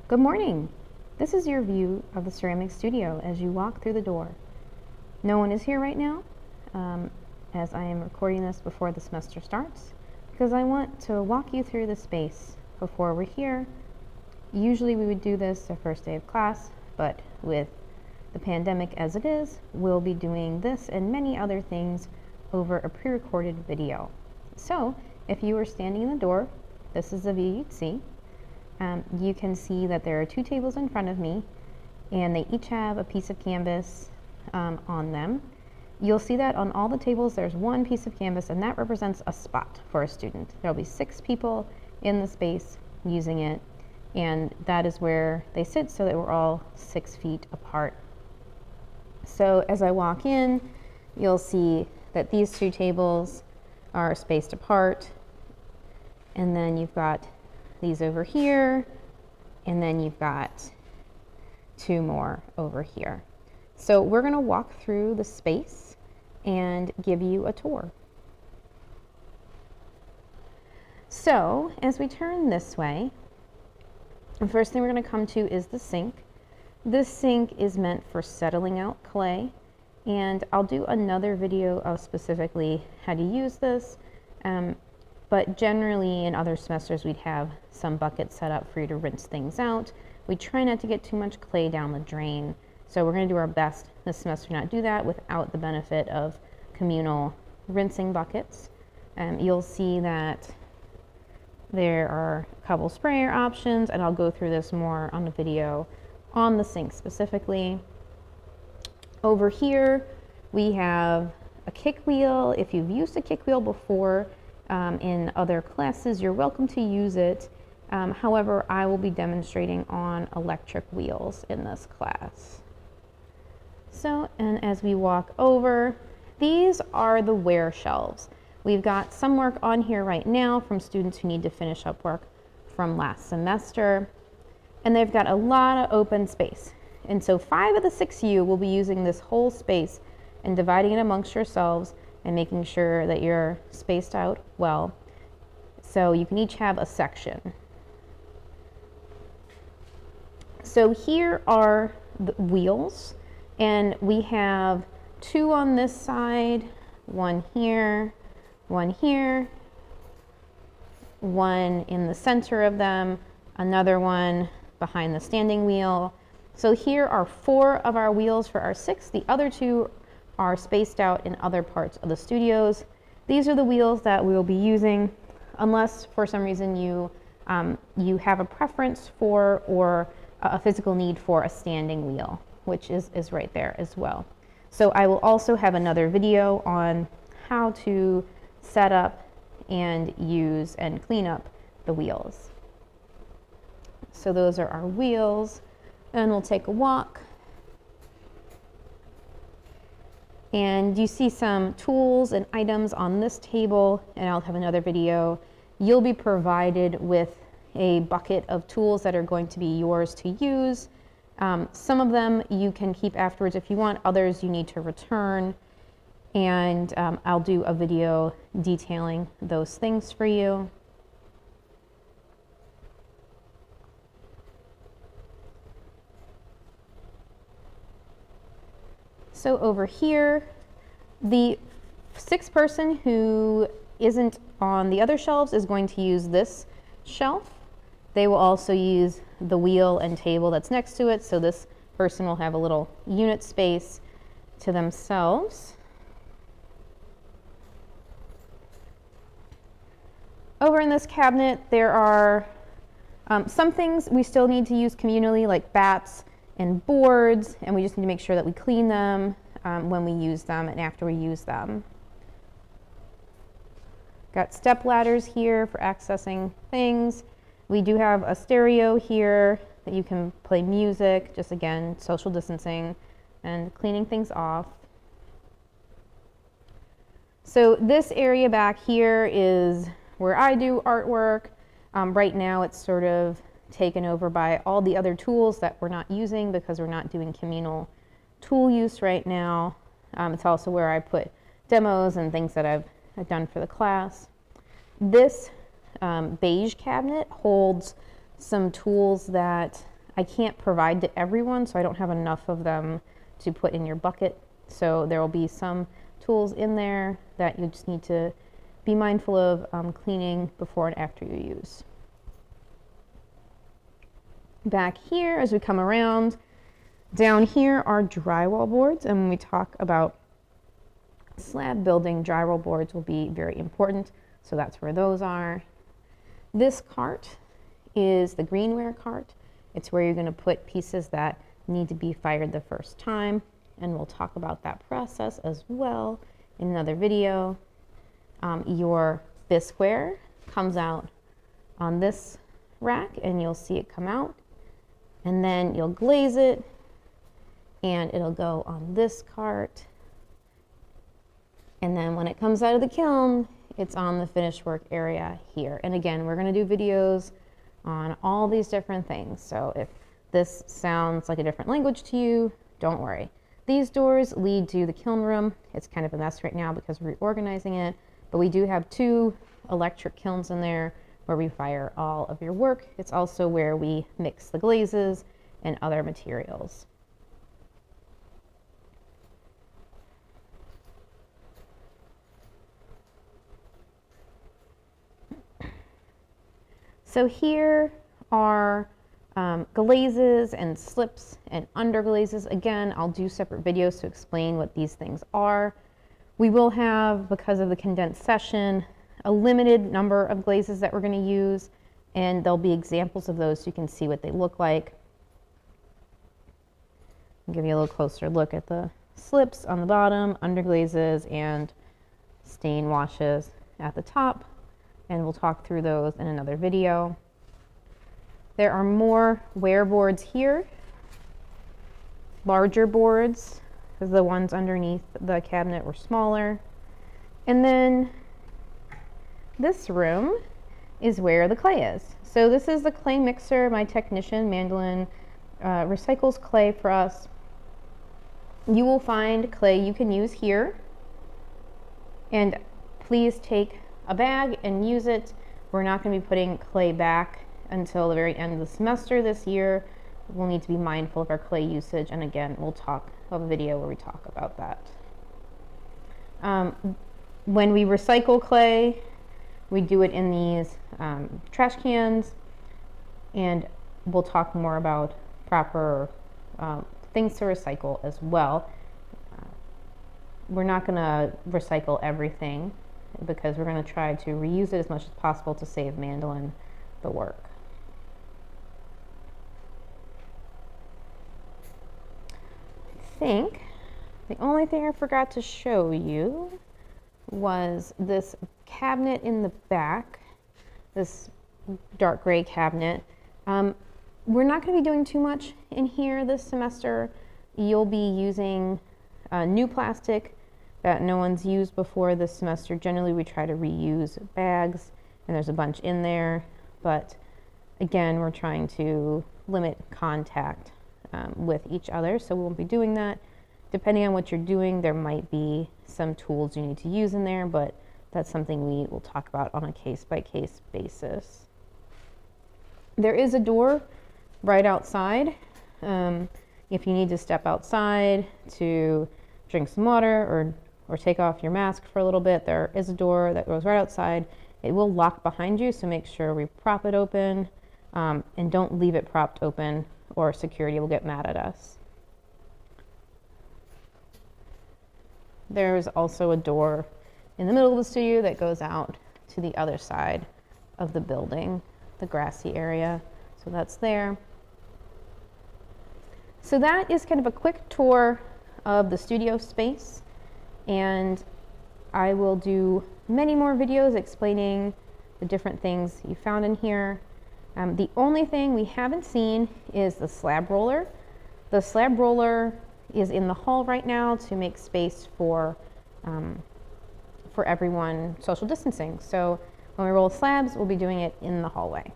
Good morning. This is your view of the ceramic studio as you walk through the door. No one is here right now, as I am recording this before the semester starts, because I want to walk you through the space before we're here. Usually we would do this the first day of class, but with the pandemic as it is, we'll be doing this and many other things over a pre-recorded video. So if you were standing in the door, this is the view you'd see. You can see that there are two tables in front of me, and they each have a piece of canvas on them. You'll see that on all the tables there's one piece of canvas, and that represents a spot for a student. There'll be 6 people in the space using it, and that is where they sit so that we're all 6 feet apart. So as I walk in, you'll see that these 2 tables are spaced apart, and then you've got these over here, and then you've got 2 more over here. So we're going to walk through the space and give you a tour. So as we turn this way, the first thing we're going to come to is the sink. This sink is meant for settling out clay, and I'll do another video of specifically how to use this. But generally in other semesters we'd have some buckets set up for you to rinse things out. We try not to get too much clay down the drain, so we're going to do our best this semester not do that without the benefit of communal rinsing buckets. You'll see that there are a couple sprayer options, and I'll go through this more on the video on the sink specifically. Over here we have a kick wheel. If you've used a kick wheel before, in other classes, you're welcome to use it. However, I will be demonstrating on electric wheels in this class. So, and as we walk over, these are the wear shelves. We've got some work on here right now from students who need to finish up work from last semester, and they've got a lot of open space. And so 5 of the 6U will be using this whole space and dividing it amongst yourselves and making sure that you're spaced out well. So you can each have a section. So here are the wheels, and we have 2 on this side, 1 here, 1 here, 1 in the center of them, another one behind the standing wheel. So here are 4 of our wheels for our 6. The other 2 are spaced out in other parts of the studios. These are the wheels that we will be using unless for some reason you have a preference for or a physical need for a standing wheel, which is right there as well. So I will also have another video on how to set up and use and clean up the wheels. So those are our wheels, and we'll take a walk. And you see some tools and items on this table, and I'll have another video. You'll be provided with a bucket of tools that are going to be yours to use. Some of them you can keep afterwards if you want, others you need to return. And I'll do a video detailing those things for you. So over here, the 6th person who isn't on the other shelves is going to use this shelf. They will also use the wheel and table that's next to it, so this person will have a little unit space to themselves. Over in this cabinet, there are some things we still need to use communally, like bats and boards, and we just need to make sure that we clean them when we use them and after we use them. Got step ladders here for accessing things. We do have a stereo here that you can play music, just again, social distancing and cleaning things off. So this area back here is where I do artwork. Right now it's sort of taken over by all the other tools that we're not using because we're not doing communal tool use right now. It's also where I put demos and things that I've done for the class. This beige cabinet holds some tools that I can't provide to everyone, so I don't have enough of them to put in your bucket. So there will be some tools in there that you just need to be mindful of cleaning before and after you use. Back here, as we come around, down here are drywall boards, and when we talk about slab building, drywall boards will be very important, so that's where those are. This cart is the greenware cart. It's where you're going to put pieces that need to be fired the first time, and we'll talk about that process as well in another video. Your bisqueware comes out on this rack, and you'll see it come out, and then you'll glaze it, and it'll go on this cart, and then when it comes out of the kiln, it's on the finished work area here. And again, we're going to do videos on all these different things, so if this sounds like a different language to you, don't worry. These doors lead to the kiln room. It's kind of a mess right now because we're reorganizing it, but we do have 2 electric kilns in there where we fire all of your work. It's also where we mix the glazes and other materials. So here are glazes and slips and underglazes. Again, I'll do separate videos to explain what these things are. We will have, because of the condensed session, a limited number of glazes that we're going to use, and there'll be examples of those so you can see what they look like. I'll give you a little closer look at the slips on the bottom, underglazes, and stain washes at the top, and we'll talk through those in another video. There are more wear boards here, larger boards, because the ones underneath the cabinet were smaller. And then this room is where the clay is. So this is the clay mixer. My technician, Mandolin, recycles clay for us. You will find clay you can use here. And please take a bag and use it. We're not going to be putting clay back until the very end of the semester this year. We'll need to be mindful of our clay usage, and again, we'll have a video where we talk about that. When we recycle clay, we do it in these trash cans, and we'll talk more about proper things to recycle as well. We're not going to recycle everything because we're going to try to reuse it as much as possible to save Mandolin the work. I think the only thing I forgot to show you was this cabinet in the back, this dark gray cabinet. We're not going to be doing too much in here this semester. You'll be using new plastic that no one's used before this semester. Generally, we try to reuse bags, and there's a bunch in there, but again, we're trying to limit contact with each other, so we won't be doing that. Depending on what you're doing, there might be some tools you need to use in there, but that's something we will talk about on a case-by-case basis. There is a door right outside. If you need to step outside to drink some water or take off your mask for a little bit, there is a door that goes right outside. It will lock behind you, so make sure we prop it open, and don't leave it propped open or security will get mad at us. There's also a door in the middle of the studio that goes out to the other side of the building, the grassy area. So that's there. So that is kind of a quick tour of the studio space, and I will do many more videos explaining the different things you found in here. The only thing we haven't seen is the slab roller. The slab roller is in the hall right now to make space for everyone social distancing. So when we roll slabs, we'll be doing it in the hallway.